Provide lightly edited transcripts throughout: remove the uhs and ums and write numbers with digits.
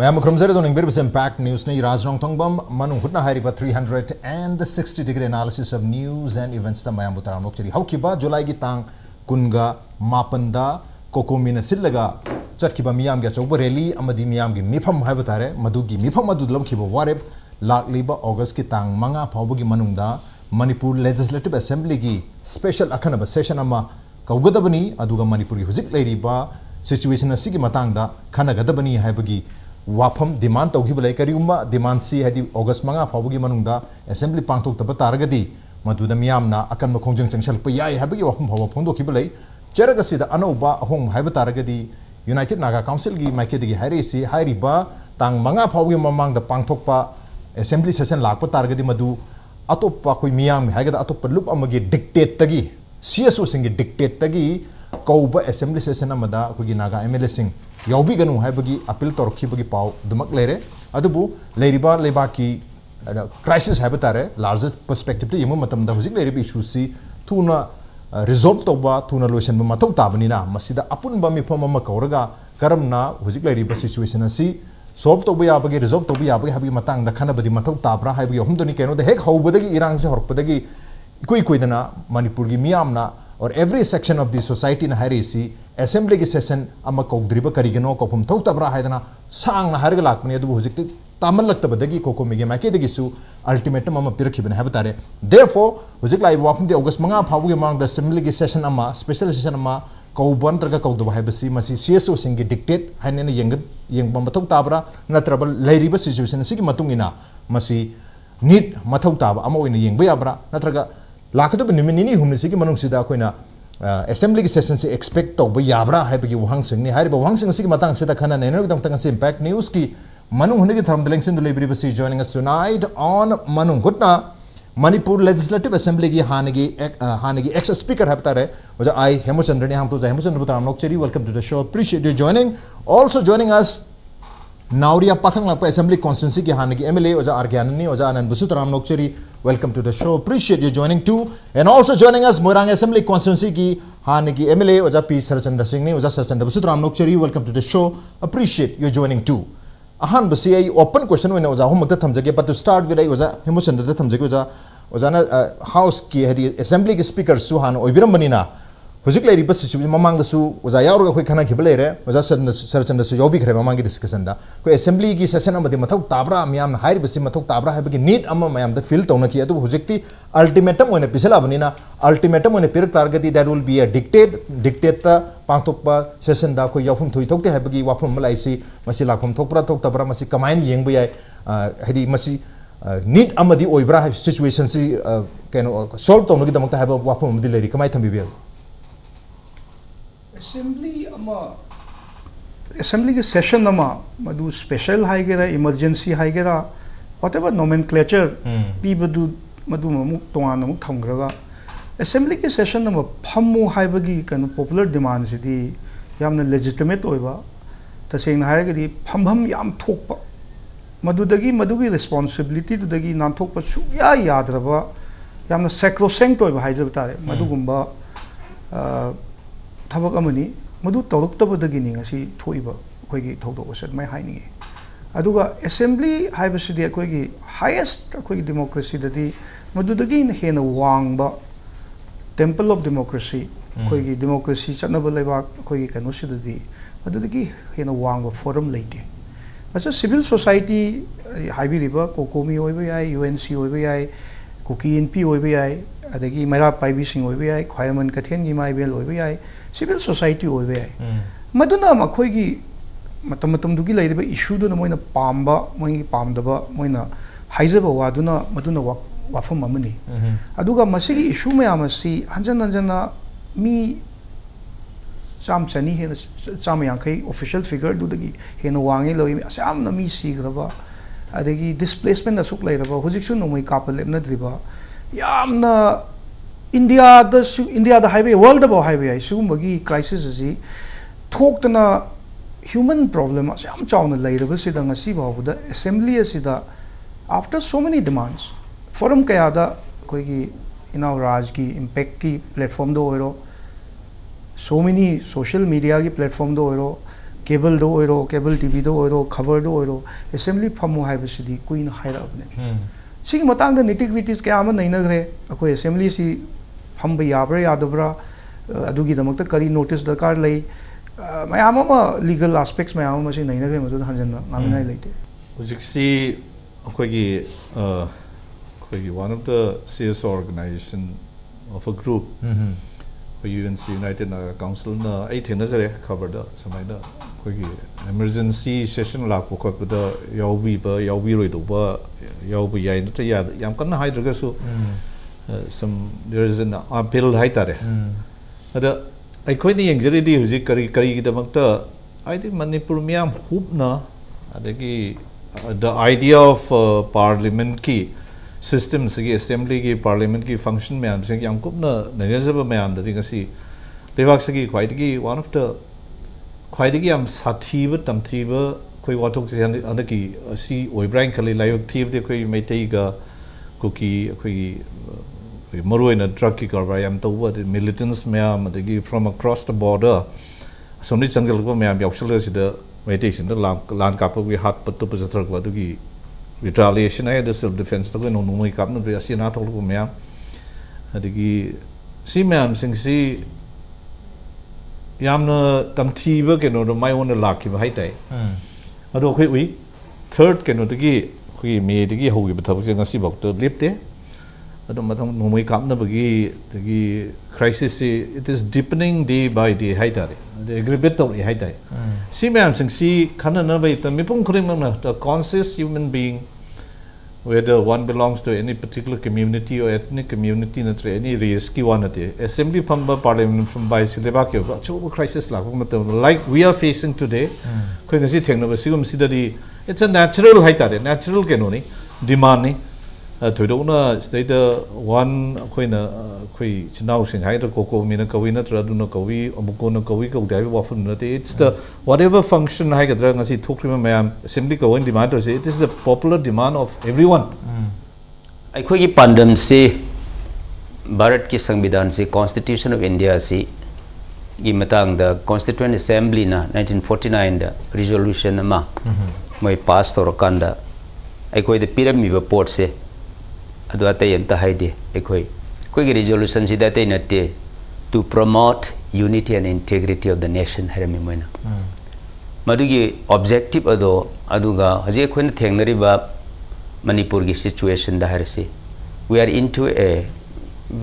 Mayam Krumzere doning Birbis Impact News ni Raj Nongthombam Manung Hutna Hariba 360-degree analysis of news and events ta Mayam Butaram Nokcheri Haukiba July gi tang kunga mapanda kokomina sillaga chatkiba miyam ga choba rally amadi miyam gi mifam haiba tare madugi mifam adu lamkiba wareb lakliba August ki tang manga phawbugi manungda Manipur Legislative Assembly gi special akhanaba session ama kaugadabani aduga Manipuri hujik leiriba situation asigi matangda khanagadabani haibagi wafam demand taughibulai kariuma demand si hadi August manga phawbugi manungda assembly pangthok taba taragadi maduda miyamna akan makhongjang changshal pa yai habagi wafam phawa phongdokhibulai cheraga sida anauba ahong haiba taragadi United Naga Council gi maikedi hairi si hairiba tang manga phawbugi mamangda pangthokpa assembly session lakpa taragadi madu atoppa koi miyam haigada atoppa loop amagi dictate tagi CSO singi dictate tagi kauba assembly session amada kogi Naga MLA sing yaubi ganu haibagi appeal torkhibagi pau dumak lere adubu leiriba lebaki crisis haibitare largest perspective yemu matamda hujik leiriba issue si tuna resolve toba tuna lotion ba mathau tabanina masida apunba mifam ama kauraga karamna hujik leiriba situation asi solve toba yabagi resolve toba yabagi habagi matang da khana badi mathau tabra haibagi humdoni keno da hek haubadagi irang se horpadagi koi koidana Manipur gi miyamna or every section of the society in Harisi assembly ki session ama kaudriba karigano kopum thau tabra haidana sang na harga lakmani adu hujikti tamal laktabadagi koko mege make dagi su ultimatum ama pirkhibane habatare therefore hujik lai wafum de August manga phabugi mang the assembly ki session ama special session ama kauban traga kauduba haibasi masi CSO singi dictate hainena yengba mathau tabra natraba lairiba situation sigi matungina masi need mathau taba ama oina yengba yabra natraga lakadu numini humnisi ki manung sida koina assembly ki session se expect to ba yabra haibagi wahang sing ni hariba wahang sing sigi matang sida khana nenu dam tang impact news ki manung hunigi tharam delengsin du lebri basi joining us tonight on Manung Hutna Manipur Legislative Assembly ki hanigi ex speaker habtare waja I Hemochandra ni ham to Hemochandra Butaram Nokcheri welcome to the show appreciate you joining also joining us Naoriya Pakhanglakpa Assembly Constituency ki hanagi MLA waja Argyanani waja Anand Butaram Nokcheri welcome to the show appreciate you joining too and also joining us Moirang A Assembly Constituency ki hanagi MLA waja P Sharatchandra Singh ni waja Sharatchandra Butaram Nokcheri welcome to the show appreciate you joining too ahan basi ai open question wena waja hom makta thamjage but to start with ai waja Hemochandra da thamjage waja na house ki hadi assembly ki speaker su han oibiram banina hujik lai riba sisu mamang da su waja yaurga khoi khana khibale re waja Sharatchandra su yobi khre mamang ki discussion da ko assembly ki session amadi mathau tabra miam hair basi mathau tabra ha bagi need amma mayam da feel tawna ki adu hujikti ultimatum wena pisala banina ultimatum wena pirak targati that will be a dictate ta pangthokpa session da ko yafum thoi thokte ha bagi wafum malai si masi lakhum thokpra thok tabra masi kamain yengba yai hadi masi need amadi oibra situation si keno solve tawna ki damakta ha ba wafum amadi leri kamai thambi bi assembly के session नमा मधु special high गेरा emergency high गेरा whatever nomenclature P बदु मधु ममुक तोंगान ममुक थमग्रगा assembly के session नमा फमु high बगी कनो popular demand सिदी यामना legitimate ओइबा तसेंग high गेदी फमभम याम थोकपा मधुगी responsibility दुदगी नाम थोकपा सुया यादरबा यामना sacrosanct ओइबा high जबतारे मधुगुंबा थबक अमनी Madhu तौरक्तबदगी ngasi thoiba akoigi thawdok asat mai hainigi aduga assembly haibasidi akoigi highest akoigi democracy dadi madudagi hena wangba temple of democracy akoigi democracy chatnaba leba akoigi kanu sidadi madudagi hena wangba forum leite asa civil society haibiriba kokomi oiba yai UNC oiba yai KNP oiba yai adagi mera paibi sing oiba yai khwayaman kathen gi maibel oiba yai civil society oibe ai maduna makhoigi matam dugi lairiba issue do na moina pamba moi pamdaba moina haijaba waduna maduna wafam amani aduga masigi issue mayam asi hanjana mi cham chani he cham yankai official figure du dagi he no wangi loi asam na mi sigraba adagi displacement asuk lairaba hujiksu nomai kapal lemna driba yamna India the highway world about highway ai sugumagi crisis asi thoktana human problem as yam chawna lairaba sida ngasi bawda assembly asida after so many demands forum kaya da koigi ina raj ki impact ki platform do oiro so many social media ki platform do oiro cable do oiro cable tv do oiro khabar do oiro assembly phamu haibasidi queen haira abne sigi matang da nitty-gritties kaya ama naina gre akoi assembly si phamba yabra yadabra adugi damakta kari notice dakar lei mayam ama legal aspects mayam ama si naina gre madu hanjanna ngamingai leite hujiksi akoigi one of the CS organization of a group UNC United Council na ai thena jare cover da samai da akoigi emergency session lakpo khop da yaubi roi do ba yaubi yai na ya yam kan hydroga so there is an appeal hai tare ada aikoi ni yengjari di huji kari gi damakta I think Manipur miam hupna adagi the idea of parliament ki system sigi assembly ki parliament ki function myam sing yang kupna najaba myam da ngasi lewak sigi khwaidagi one of the khwaidagi am sathiba tamthiba koi wathok se anaki si oibrain khali layok thib de koi maitai ga kuki koi maruina drug ki karbar yam tawba militants myam adagi from across the border somni changal ko myam yaksal sida meditation da lan kapwa wi hat patu pajatrak wadugi retaliation ai the self defense to no no mai kapna be asina thol ko myam adigi si myam sing si yamna tamthi ba ke no mai on la ki ba hai tai ado khoi wi third ke no digi khoi me digi hogi ba thab ngasi bok to lip te ado mathang no mai kapna bagi digi crisis it is deepening day by day hai tare the aggravate to hai tai si myam sing si khana na bai ta mipung khring na the conscious human being whether one belongs to any particular community or ethnic community na any race ki one ate assembly phamba parliament from by sileba ke ba choba crisis la ko matam like we are facing today khoi ngasi thengna ba sigum sidadi it's a natural hai tare natural ke no ni demand ni thoidona state one khoi na khoi chinau sing hai ko ko mina kawi na tra du na kawi amuko na kawi ko dai ba fun na te it's the whatever function hai gadra ngasi thokri ma mayam assembly ko one demand to say it is the popular demand of everyone ai khoi gi pandam se bharat ki संविधान से constitution of india se gi matang da constituent assembly na 1949 da resolution ma moi pass tor kanda ai khoi de pyramid ba port se adu atai enta haide ekoi koi gi resolution sida tai natte to promote unity and integrity of the nation harami moina madugi objective aduga haje khoi na thengnari ba manipur gi situation da harasi we are into a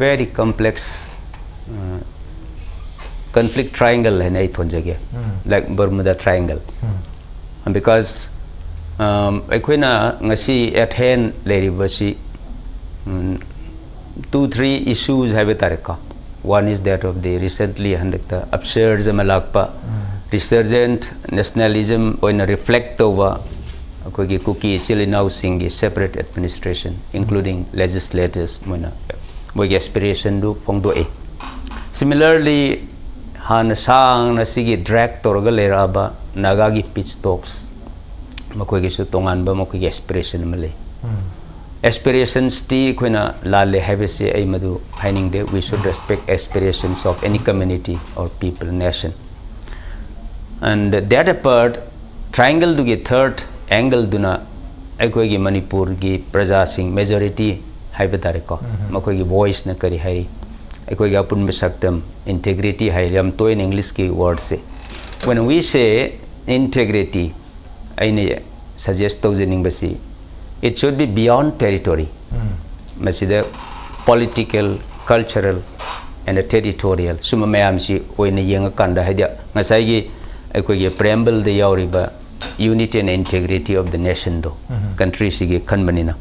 very complex conflict triangle and ai thonjage like Bermuda triangle and because ekoi na ngasi at hand leribasi 2-3 issues have tarika. One is that of the recently handakta upsurge Pakhanglakpa resurgent nationalism when reflect over akogi kuki silinau sing separate administration including legislators moina bogi aspiration do pongdo e similarly han sang na sigi drag torga leraba nagagi pitch talks makogi su tongan ba makogi aspiration male aspirations ti koina lale have se ai madu hining de we should respect aspirations of any community or people nation and that apart triangle du ge third angle duna ai koi gi manipur gi praja sing majority haiba tare ko makoi gi voice na kari hari ai koi ga pun misaktam integrity hairam to in english ki word se when we say integrity ai ne suggest to jening basi it should be beyond territory masida political cultural and territorial suma mayam si oina yenga kanda hadia ngasai gi ekoi gi preamble de yauriba unity and integrity of the nation do country si gi khanbanina